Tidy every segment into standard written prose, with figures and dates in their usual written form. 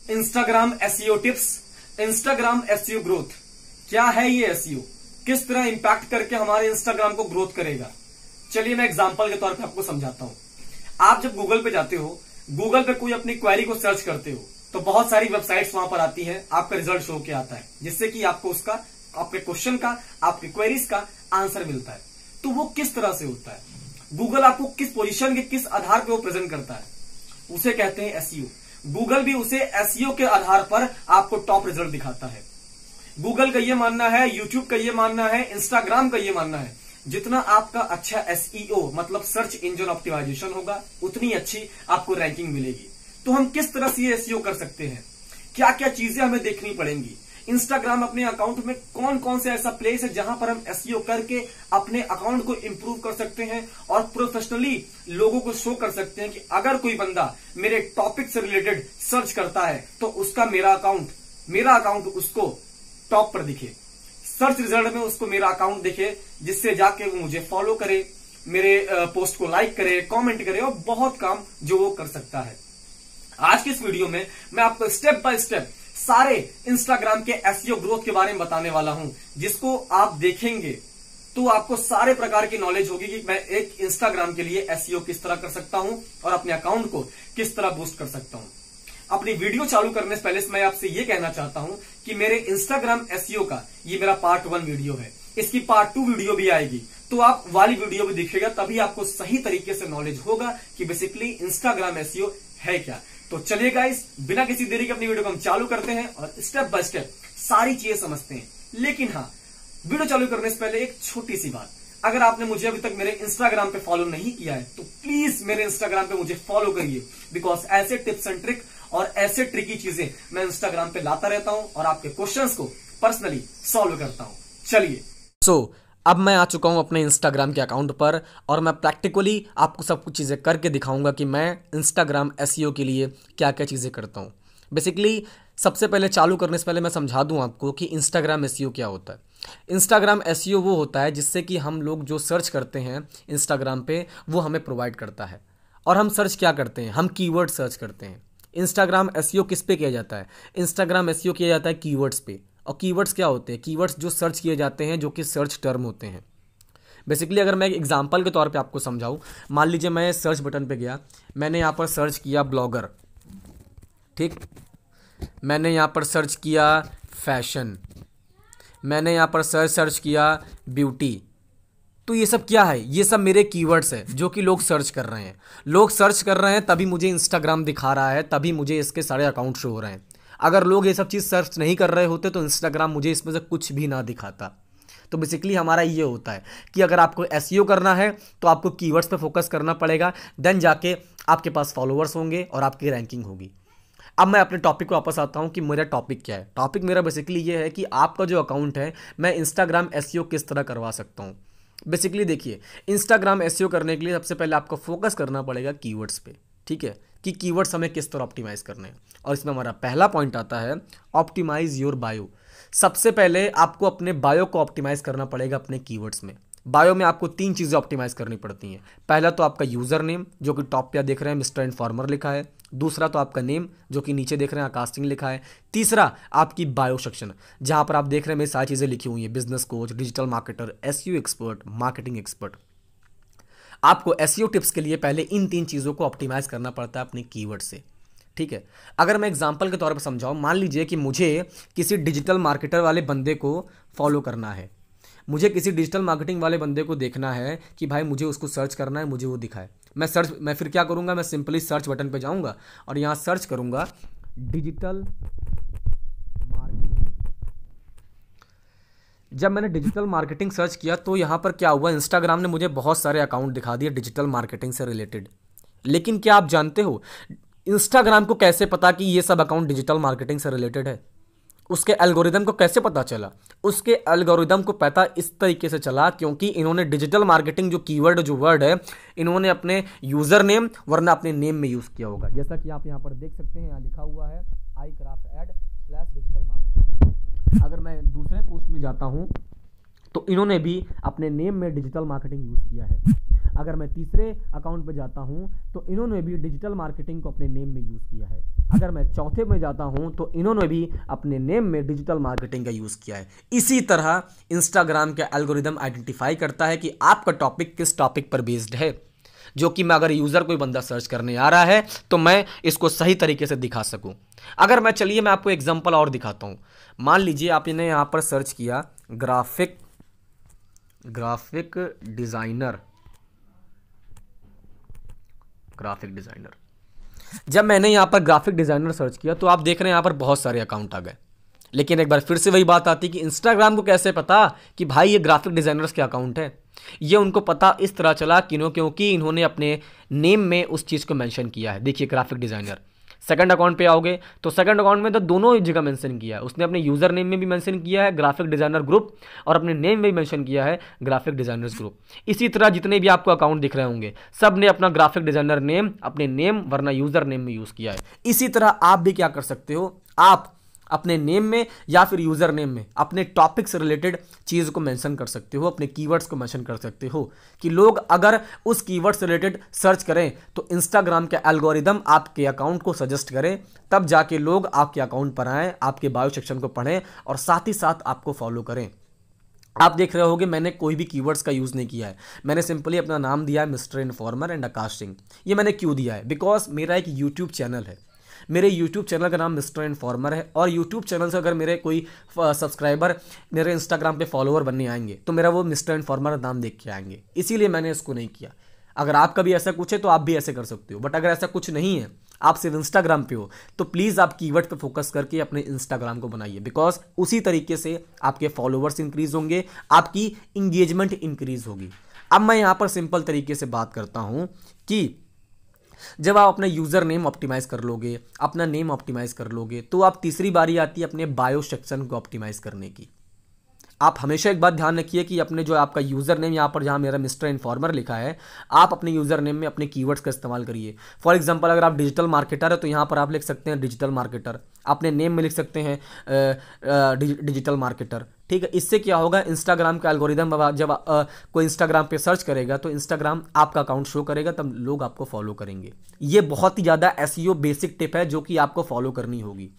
Instagram SEO tips, Instagram SEO growth. क्या है ये एसईओ, किस तरह इंपैक्ट करके हमारे इंस्टाग्राम को ग्रोथ करेगा। चलिए मैं एग्जांपल के तौर पे आपको समझाता हूं। आप जब गूगल पे जाते हो, गूगल पे कोई अपनी क्वेरी को सर्च करते हो तो बहुत सारी वेबसाइट्स वहां पर आती हैं, आपका रिजल्ट शो के आता है, जिससे कि आपको उसका, आपके क्वेश्चन का, आपकी क्वेरीज का आंसर मिलता है। तो वो किस तरह से होता है, गूगल आपको किस पोजीशन के, किस आधार पे वो प्रेजेंट करता है, उसे कहते हैं एसईओ। गूगल भी उसे एसईओ के आधार पर आपको टॉप रिजल्ट दिखाता है। गूगल का ये मानना है, यूट्यूब का ये मानना है, इंस्टाग्राम का ये मानना है, जितना आपका अच्छा एसईओ मतलब सर्च इंजन ऑप्टिमाइजेशन होगा, उतनी अच्छी आपको रैंकिंग मिलेगी। तो हम किस तरह से ये एसईओ कर सकते हैं, क्या क्या चीजें हमें देखनी पड़ेंगी, इंस्टाग्राम अपने अकाउंट में कौन कौन से ऐसा प्लेस है जहां पर हम एसईओ करके अपने अकाउंट को इंप्रूव कर सकते हैं और प्रोफेशनली लोगों को शो कर सकते हैं कि अगर कोई बंदा मेरे टॉपिक से रिलेटेड सर्च करता है तो उसका मेरा अकाउंट उसको टॉप पर दिखे, सर्च रिजल्ट में उसको मेरा अकाउंट दिखे, जिससे जाके वो मुझे फॉलो करे, मेरे पोस्ट को लाइक करे, कमेंट करे और बहुत काम जो वो कर सकता है। आज की इस वीडियो में मैं आपको स्टेप बाय स्टेप सारे इंस्टाग्राम के एसईओ ग्रोथ के बारे में बताने वाला हूं, जिसको आप देखेंगे तो आपको सारे प्रकार की नॉलेज होगी कि मैं एक इंस्टाग्राम के लिए एसईओ किस तरह कर सकता हूं और अपने अकाउंट को किस तरह बूस्ट कर सकता हूं। अपनी वीडियो चालू करने से पहले मैं आपसे यह कहना चाहता हूं कि मेरे इंस्टाग्राम एसईओ का ये मेरा पार्ट 1 वीडियो है, इसकी पार्ट 2 वीडियो भी आएगी, तो आप वाली वीडियो भी देखिएगा, तभी आपको सही तरीके से नॉलेज होगा कि बेसिकली इंस्टाग्राम एसईओ है क्या। तो चलिए गाइस, बिना किसी देरी के अपनी वीडियो को हम चालू करते हैं और स्टेप बाय स्टेप सारी चीजें समझते हैं। लेकिन हाँ, वीडियो चालू करने से पहले एक छोटी सी बात, अगर आपने मुझे अभी तक मेरे इंस्टाग्राम पे फॉलो नहीं किया है तो प्लीज मेरे इंस्टाग्राम पे मुझे फॉलो करिए, बिकॉज ऐसे टिप्स एंड ट्रिक और ऐसे ट्रिकी चीजें मैं इंस्टाग्राम पे लाता रहता हूं और आपके क्वेश्चंस को पर्सनली सॉल्व करता हूं। चलिए अब मैं आ चुका हूं अपने इंस्टाग्राम के अकाउंट पर और मैं प्रैक्टिकली आपको सब कुछ चीज़ें करके दिखाऊंगा कि मैं इंस्टाग्राम एसईओ के लिए क्या क्या चीज़ें करता हूं। बेसिकली सबसे पहले चालू करने से पहले मैं समझा दूं आपको कि इंस्टाग्राम एसईओ क्या होता है। इंस्टाग्राम एसईओ वो होता है जिससे कि हम लोग जो सर्च करते हैं इंस्टाग्राम पे वो हमें प्रोवाइड करता है। और हम सर्च क्या करते हैं, हम कीवर्ड सर्च करते हैं। इंस्टाग्राम एसईओ किस पे किया जाता है, इंस्टाग्राम एसईओ किया जाता है कीवर्ड्स पे। और कीवर्ड्स क्या होते हैं, कीवर्ड्स जो सर्च किए जाते हैं, जो कि सर्च टर्म होते हैं। बेसिकली अगर मैं एक एग्जांपल के तौर पे आपको समझाऊं, मान लीजिए मैं सर्च बटन पे गया, मैंने यहाँ पर सर्च किया ब्लॉगर, ठीक, मैंने यहाँ पर सर्च किया फैशन, मैंने यहाँ पर सर्च किया ब्यूटी। तो ये सब क्या है, ये सब मेरे कीवर्ड्स है जो कि लोग सर्च कर रहे हैं। लोग सर्च कर रहे हैं तभी मुझे इंस्टाग्राम दिखा रहा है, तभी मुझे इसके सारे अकाउंट शो हो रहे हैं। अगर लोग ये सब चीज़ सर्च नहीं कर रहे होते तो इंस्टाग्राम मुझे इसमें से कुछ भी ना दिखाता। तो बेसिकली हमारा ये होता है कि अगर आपको एसईओ करना है तो आपको कीवर्ड्स पे फोकस करना पड़ेगा, देन जाके आपके पास फॉलोअर्स होंगे और आपकी रैंकिंग होगी। अब मैं अपने टॉपिक को वापस आता हूँ कि मेरा टॉपिक क्या है। टॉपिक मेरा बेसिकली ये है कि आपका जो अकाउंट है, मैं इंस्टाग्राम एसईओ किस तरह करवा सकता हूँ। बेसिकली देखिए, इंस्टाग्राम एसईओ करने के लिए सबसे पहले आपको फोकस करना पड़ेगा कीवर्ड्स पे, ठीक है, कि कीवर्ड्स हमें किस तरह ऑप्टिमाइज करने हैं। और इसमें हमारा पहला पॉइंट आता है ऑप्टिमाइज योर बायो। सबसे पहले आपको अपने बायो को ऑप्टिमाइज करना पड़ेगा अपने कीवर्ड्स में। बायो में आपको 3 चीज़ें ऑप्टिमाइज करनी पड़ती हैं। पहला तो आपका यूज़र नेम, जो कि टॉप पे देख रहे हैं मिस्टर इन्फॉर्मर लिखा है। दूसरा तो आपका नेम, जो कि नीचे देख रहे हैं कास्टिंग लिखा है। तीसरा आपकी बायो सेक्शन, जहाँ पर आप देख रहे हैं मेरी सारी चीज़ें लिखी हुई हैं, business coach, digital marketer, SEO expert, marketing expert. आपको एसईओ टिप्स के लिए पहले इन 3 चीज़ों को ऑप्टिमाइज करना पड़ता है अपने कीवर्ड से, ठीक है। अगर मैं एग्जांपल के तौर पर समझाऊं, मान लीजिए कि मुझे किसी डिजिटल मार्केटर वाले बंदे को फॉलो करना है, मुझे किसी डिजिटल मार्केटिंग वाले बंदे को देखना है कि भाई मुझे उसको सर्च करना है, मुझे वो दिखाए। मैं फिर क्या करूंगा, मैं सिंपली सर्च बटन पे जाऊंगा और यहाँ सर्च करूंगा डिजिटल मार्केटिंग। जब मैंने डिजिटल मार्केटिंग सर्च किया तो यहाँ पर क्या हुआ, इंस्टाग्राम ने मुझे बहुत सारे अकाउंट दिखा दिए डिजिटल मार्केटिंग से रिलेटेड। लेकिन क्या आप जानते हो इंस्टाग्राम को कैसे पता कि ये सब अकाउंट डिजिटल मार्केटिंग से रिलेटेड है? उसके एल्गोरिदम को कैसे पता चला? उसके एल्गोरिदम को पता इस तरीके से चला क्योंकि इन्होंने डिजिटल मार्केटिंग जो कीवर्ड, जो वर्ड है, इन्होंने अपने यूजर नेम वरना अपने नेम में यूज किया होगा। जैसा कि आप यहाँ पर देख सकते हैं, यहाँ लिखा हुआ है आई क्राफ्ट एड / डिजिटल मार्केटिंग। अगर मैं दूसरे पोस्ट में जाता हूँ तो इन्होंने भी अपने नेम में डिजिटल मार्केटिंग यूज किया है। अगर मैं तीसरे अकाउंट पे जाता हूं तो इन्होंने भी डिजिटल मार्केटिंग को अपने नेम में यूज किया है। अगर मैं चौथे में जाता हूं तो इन्होंने भी अपने नेम में डिजिटल मार्केटिंग का यूज़ किया है। इसी तरह इंस्टाग्राम का एल्गोरिदम आइडेंटिफाई करता है कि आपका टॉपिक किस टॉपिक पर बेस्ड है, जो कि मैं अगर यूज़र कोई बंदा सर्च करने आ रहा है तो मैं इसको सही तरीके से दिखा सकूं। अगर मैं चलिए मैं आपको एग्जांपल और दिखाता हूं। मान लीजिए आपने यहां पर सर्च किया ग्राफिक डिज़ाइनर। जब मैंने यहां पर ग्राफिक डिज़ाइनर सर्च किया तो आप देख रहे हैं यहां पर बहुत सारे अकाउंट आ गए। लेकिन एक बार फिर से वही बात आती कि इंस्टाग्राम को कैसे पता कि भाई ये ग्राफिक डिज़ाइनर्स के अकाउंट है। ये उनको पता इस तरह चला क्योंकि इन्होंने अपने नेम में उस चीज़ को मेंशन किया है। देखिए ग्राफिक डिज़ाइनर। सेकंड अकाउंट पे आओगे तो सेकंड अकाउंट में तो दोनों जगह मेंशन किया है। उसने अपने यूज़र नेम में भी मेंशन किया है ग्राफिक डिज़ाइनर ग्रुप, और अपने नेम में भी मेंशन किया है ग्राफिक डिज़ाइनर्स ग्रुप। इसी तरह जितने भी आपको अकाउंट दिख रहे होंगे सब ने अपना ग्राफिक डिज़ाइनर नेम अपने नेम वरना यूज़र नेम में यूज़ किया है। इसी तरह आप भी क्या कर सकते हो, आप अपने नेम में या फिर यूज़र नेम में अपने टॉपिक से रिलेटेड चीज़ को मेंशन कर सकते हो, अपने कीवर्ड्स को मेंशन कर सकते हो कि लोग अगर उस कीवर्ड से रिलेटेड सर्च करें तो इंस्टाग्राम के एल्गोरिदम आपके अकाउंट को सजेस्ट करें, तब जाके लोग आपके अकाउंट पर आएँ, आपके बायो सेक्शन को पढ़ें और साथ ही साथ आपको फॉलो करें। आप देख रहे होगे मैंने कोई भी कीवर्ड्स का यूज़ नहीं किया है। मैंने सिंपली अपना नाम दिया है mister informer and Akash Singh. ये मैंने क्यों दिया है, बिकॉज मेरा एक यूट्यूब चैनल है। मेरे YouTube चैनल का नाम मिस्टर इन्फॉर्मर है और YouTube चैनल से अगर मेरे कोई सब्सक्राइबर मेरे इंस्टाग्राम पे फॉलोअर बनने आएंगे तो मेरा वो मिस्टर इन्फॉर्मर नाम देख के आएंगे, इसीलिए मैंने इसको नहीं किया। अगर आपका भी ऐसा कुछ है तो आप भी ऐसे कर सकते हो, बट अगर ऐसा कुछ नहीं है, आप सिर्फ इंस्टाग्राम पे हो, तो प्लीज़ आप कीवर्ड पे फोकस करके अपने इंस्टाग्राम को बनाइए, बिकॉज उसी तरीके से आपके फॉलोअर्स इंक्रीज होंगे, आपकी इंगेजमेंट इंक्रीज होगी। अब मैं यहाँ पर सिंपल तरीके से बात करता हूँ कि जब आप अपना यूज़र नेम ऑप्टिमाइज कर लोगे, अपना नेम ऑप्टिमाइज कर लोगे, तो आप तीसरी बारी आती है अपने बायो सेक्शन को ऑप्टिमाइज करने की। आप हमेशा एक बात ध्यान रखिए कि अपने जो आपका यूज़र नेम यहाँ पर जहाँ मेरा मिस्टर इन्फॉर्मर लिखा है, आप अपने यूज़र नेम में अपने कीवर्ड्स का इस्तेमाल करिए। फॉर एग्जांपल अगर आप डिजिटल मार्केटर है तो यहाँ पर आप लिख सकते हैं डिजिटल मार्केटर, अपने नेम में लिख सकते हैं डिजिटल मार्केटर। ठीक है, इससे क्या होगा, इंस्टाग्राम का एल्गोरिदम जब कोई इंस्टाग्राम पे सर्च करेगा तो इंस्टाग्राम आपका अकाउंट शो करेगा, तब लोग आपको फॉलो करेंगे। ये बहुत ही ज़्यादा एसईओ बेसिक टिप है जो कि आपको फॉलो करनी होगी।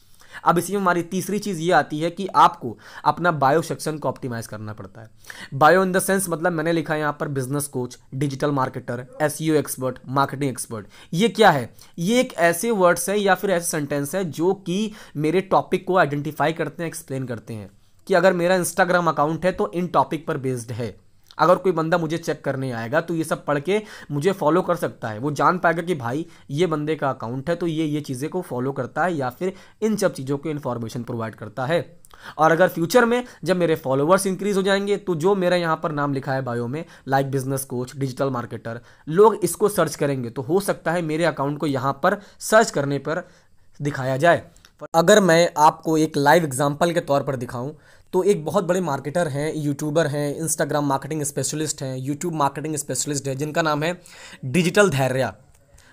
अब इसी में हमारी तीसरी चीज़ ये आती है कि आपको अपना बायो सेक्शन को ऑप्टिमाइज करना पड़ता है। बायो इन द सेंस मतलब मैंने लिखा है यहाँ पर business coach, digital marketer, SEO expert, marketing expert. ये क्या है, ये एक ऐसे वर्ड्स है या फिर ऐसे सेंटेंस है जो कि मेरे टॉपिक को आइडेंटिफाई करते हैं, एक्सप्लेन करते हैं कि अगर मेरा इंस्टाग्राम अकाउंट है तो इन टॉपिक पर बेस्ड है। अगर कोई बंदा मुझे चेक करने आएगा तो ये सब पढ़ के मुझे फॉलो कर सकता है, वो जान पाएगा कि भाई ये बंदे का अकाउंट है तो ये चीज़ें को फॉलो करता है या फिर इन सब चीज़ों को इन्फॉर्मेशन प्रोवाइड करता है। और अगर फ्यूचर में जब मेरे फॉलोअर्स इंक्रीज हो जाएंगे तो जो मेरा यहाँ पर नाम लिखा है बायो में like business coach, digital marketer, लोग इसको सर्च करेंगे तो हो सकता है मेरे अकाउंट को यहाँ पर सर्च करने पर दिखाया जाए। अगर मैं आपको एक लाइव एग्जांपल के तौर पर दिखाऊं तो एक बहुत बड़े मार्केटर हैं, यूट्यूबर हैं, इंस्टाग्राम मार्केटिंग स्पेशलिस्ट हैं, यूट्यूब मार्केटिंग स्पेशलिस्ट है, जिनका नाम है डिजिटल धैर्य।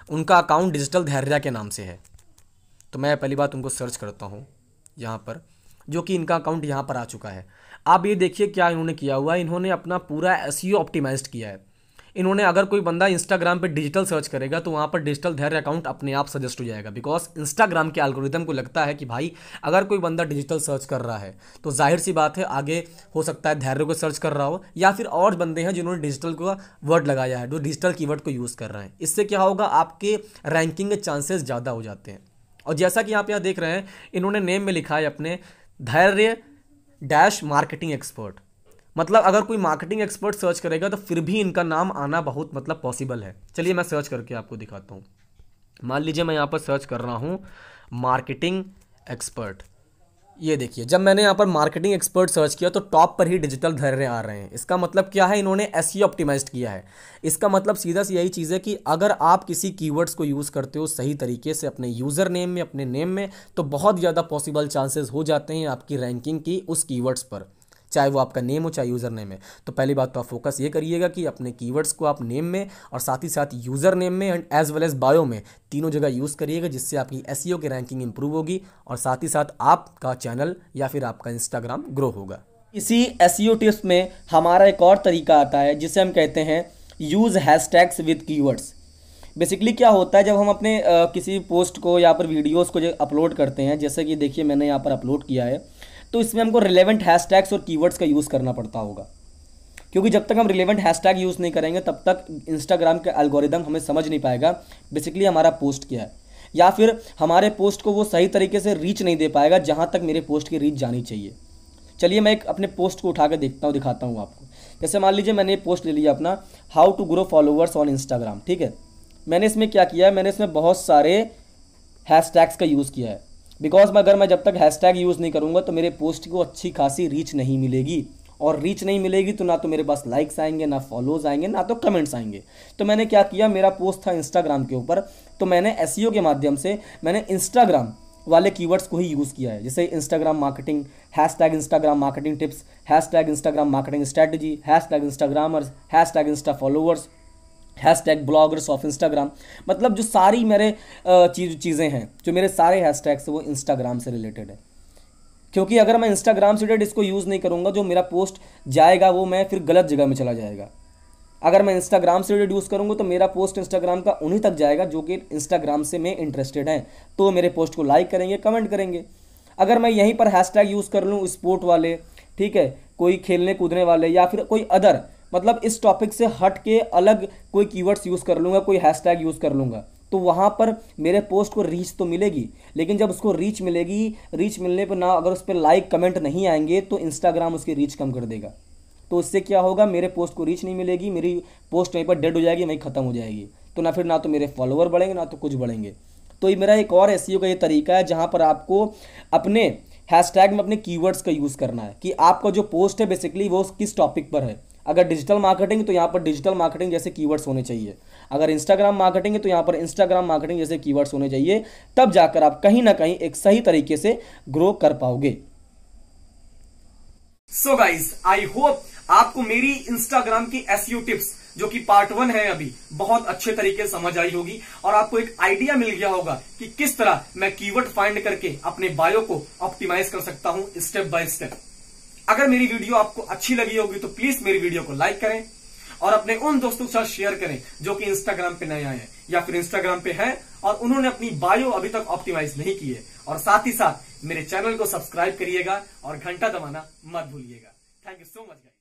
उनका अकाउंट डिजिटल धैर्य के नाम से है। तो मैं पहली बात उनको सर्च करता हूँ यहाँ पर, जो कि इनका अकाउंट यहाँ पर आ चुका है। आप ये देखिए क्या इन्होंने किया हुआ है, इन्होंने अपना पूरा एसईओ ऑप्टिमाइज्ड किया है। इन्होंने अगर कोई बंदा इंस्टाग्राम पे डिजिटल सर्च करेगा तो वहाँ पर डिजिटल धैर्य अकाउंट अपने आप सजेस्ट हो जाएगा, बिकॉज इंस्टाग्राम के एल्गोरिदम को लगता है कि भाई अगर कोई बंदा डिजिटल सर्च कर रहा है तो जाहिर सी बात है आगे हो सकता है धैर्य को सर्च कर रहा हो या फिर और बंदे हैं जिन्होंने डिजिटल का वर्ड लगाया है, जो डिजिटल कीवर्ड को यूज़ कर रहे हैं। इससे क्या होगा, आपके रैंकिंग के चांसेस ज़्यादा हो जाते हैं। और जैसा कि आप यहाँ देख रहे हैं इन्होंने नेम में लिखा है अपने धैर्य डैश मार्केटिंग एक्सपर्ट। मतलब अगर कोई मार्केटिंग एक्सपर्ट सर्च करेगा तो फिर भी इनका नाम आना बहुत मतलब पॉसिबल है। चलिए मैं सर्च करके आपको दिखाता हूँ। मान लीजिए मैं यहाँ पर सर्च कर रहा हूँ मार्केटिंग एक्सपर्ट। ये देखिए जब मैंने यहाँ पर मार्केटिंग एक्सपर्ट सर्च किया तो टॉप पर ही डिजिटल धैर्य आ रहे हैं। इसका मतलब क्या है, इन्होंने एसईओ ऑप्टिमाइज्ड किया है। इसका मतलब सीधा सी यही चीज़ है कि अगर आप किसी कीवर्ड्स को यूज़ करते हो सही तरीके से अपने यूज़र नेम में, अपने नेम में, तो बहुत ज़्यादा पॉसिबल चांसेस हो जाते हैं आपकी रैंकिंग की उस कीवर्ड्स पर, चाहे वो आपका नेम हो चाहे यूज़र नेम है। तो पहली बात तो आप फोकस ये करिएगा कि अपने कीवर्ड्स को आप नेम में और साथ ही साथ यूज़र नेम में and as well as bio में तीनों जगह यूज़ करिएगा, जिससे आपकी एसईओ की रैंकिंग इंप्रूव होगी और साथ ही साथ आपका चैनल या फिर आपका इंस्टाग्राम ग्रो होगा। इसी एसईओ टिप्स में हमारा एक और तरीका आता है जिसे हम कहते हैं use hashtags with keywords. Basically क्या होता है, जब हम अपने किसी पोस्ट को या पर वीडियोस को जो अपलोड करते हैं, जैसे कि देखिए मैंने यहाँ पर अपलोड किया है, तो इसमें हमको रिलेवेंट हैशटैग्स और कीवर्ड्स का यूज़ करना पड़ता होगा, क्योंकि जब तक हम रिलेवेंट हैशटैग यूज़ नहीं करेंगे तब तक इंस्टाग्राम के एल्गोरिदम हमें समझ नहीं पाएगा बेसिकली हमारा पोस्ट क्या है, या फिर हमारे पोस्ट को वो सही तरीके से रीच नहीं दे पाएगा जहाँ तक मेरे पोस्ट की रीच जानी चाहिए। चलिए मैं एक अपने पोस्ट को उठा के देखता हूँ, दिखाता हूँ आपको। जैसे मान लीजिए मैंने पोस्ट ले लिया अपना, how to grow followers on Instagram, ठीक है। मैंने इसमें क्या किया है, मैंने इसमें बहुत सारे हैशटैग्स का यूज़ किया है, बिकॉज अगर मैं जब तक हैशटैग यूज़ नहीं करूँगा तो मेरे पोस्ट को अच्छी खासी रीच नहीं मिलेगी, और रीच नहीं मिलेगी तो ना तो मेरे पास लाइक्स आएंगे, ना फॉलोज आएंगे, ना तो कमेंट्स आएंगे। तो मैंने क्या किया, मेरा पोस्ट था इंस्टाग्राम के ऊपर, तो मैंने एसईओ के माध्यम से मैंने इंस्टाग्राम वाले कीवर्ड्स को ही यूज़ किया है, जैसे Instagram marketing, hashtag Instagram marketing tips, hashtag Instagram marketing strategy, hashtag Instagrammers, hashtag Insta followers, hashtag bloggers of Instagram. मतलब जो सारी मेरे चीज़ें हैं, जो मेरे सारे हैशटैग्स वो इंस्टाग्राम से रिलेटेड है, क्योंकि अगर मैं इंस्टाग्राम से रिलेटेड इसको यूज़ नहीं करूँगा, जो मेरा पोस्ट जाएगा वो मैं फिर गलत जगह में चला जाएगा। अगर मैं इंस्टाग्राम से रिलेटेड यूज़ करूँगा तो मेरा पोस्ट इंस्टाग्राम का उन्हीं तक जाएगा जो कि इंस्टाग्राम से में इंटरेस्टेड हैं, तो मेरे पोस्ट को लाइक करेंगे, कमेंट करेंगे। अगर मैं यहीं पर हैशटैग यूज़ कर लूँ स्पोर्ट वाले, ठीक है, कोई खेलने कूदने वाले, या फिर कोई अदर, मतलब इस टॉपिक से हट के अलग कोई कीवर्ड्स यूज़ कर लूँगा, कोई हैशटैग यूज़ कर लूँगा, तो वहाँ पर मेरे पोस्ट को रीच तो मिलेगी, लेकिन जब उसको रीच मिलेगी, रीच मिलने पर ना अगर उस पर लाइक कमेंट नहीं आएंगे तो इंस्टाग्राम उसकी रीच कम कर देगा। तो इससे क्या होगा, मेरे पोस्ट को रीच नहीं मिलेगी, मेरी पोस्ट वहीं पर डेड हो जाएगी, वहीं ख़त्म हो जाएगी। तो ना फिर ना तो मेरे फॉलोअर बढ़ेंगे, ना तो कुछ बढ़ेंगे। तो ये मेरा एक और एसईओ का ये तरीका है जहाँ पर आपको अपने हैशटैग में अपने कीवर्ड्स का यूज़ करना है कि आपका जो पोस्ट है बेसिकली वो किस टॉपिक पर है। अगर डिजिटल मार्केटिंग तो यहाँ पर डिजिटल मार्केटिंग जैसे कीवर्ड्स होने चाहिए, अगर इंस्टाग्राम मार्केटिंग है तो यहाँ पर इंस्टाग्राम मार्केटिंग जैसे कीवर्ड्स होने चाहिए, तब जाकर आप कहीं ना कहीं एक सही तरीके से ग्रो कर पाओगे। सो गाइज, आई होप आपको मेरी इंस्टाग्राम की एसईओ टिप्स जो कि पार्ट 1 है अभी, बहुत अच्छे तरीके से समझ आई होगी और आपको एक आइडिया मिल गया होगा कि किस तरह मैं कीवर्ड फाइंड करके अपने बायो को ऑप्टिमाइज कर सकता हूं स्टेप बाय स्टेप। अगर मेरी वीडियो आपको अच्छी लगी होगी तो प्लीज मेरी वीडियो को लाइक करें और अपने उन दोस्तों के साथ शेयर करें जो कि इंस्टाग्राम पे नए आए हैं या फिर इंस्टाग्राम पे हैं और उन्होंने अपनी बायो अभी तक ऑप्टिमाइज नहीं की है। और साथ ही साथ मेरे चैनल को सब्सक्राइब करिएगा और घंटा दबाना मत भूलिएगा। Thank you so much guys.